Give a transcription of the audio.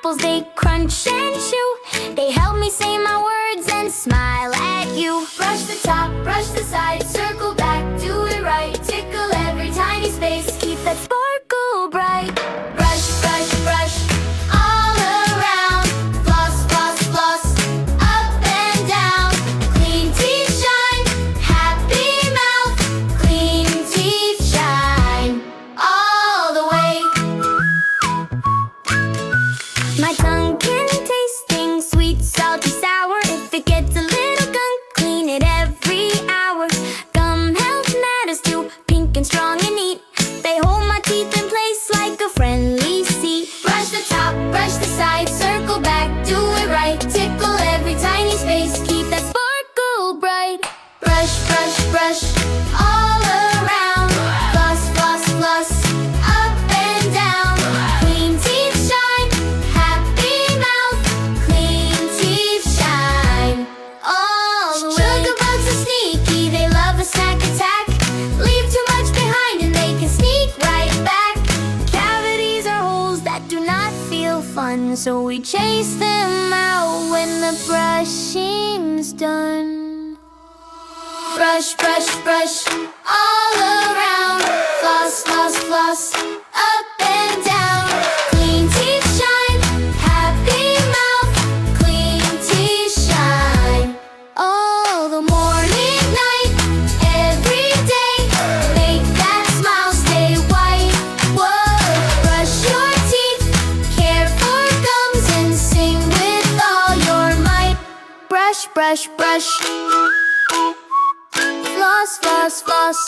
apples, they crunch and chew. They help me say my words and smile at you. Brush the top, brush the sides, circle back, do it right. Tickle every tiny space, keep that sparkle bright. Brush, brush, brush, all around. Floss, floss, floss, up and down. Clean teeth shine, happy mouth. Clean teeth shine, all the way. My tongue can taste things, sweet, salty, sour. If it gets a little gunk, clean it every hour. Gum health matters too, pink and strong and neat. They hold my teeth in place like a friendly seat. Brush the top, brush the sides, circle back, do it right. Tickle every tiny space, keep that sparkle bright. Brush, brush, brush, all around. Floss, floss, floss, up and down. Clean teeth shine, happy mouth. Clean teeth shine, all the way. Sugar bugs are sneaky, they love a snack attack. Leave too much behind and they can sneak right back. Cavities are holes that do not feel fun, so we chase them out when the brushing's done. Brush, brush, brush, all around. Floss, floss, floss, up and down. Clean teeth shine, happy mouth. Clean teeth shine, all the morning, night, every day. Make that smile stay white. Whoa. Brush your teeth, care for gums, and sing with all your might. Brush, brush, brush. Floss, floss, floss.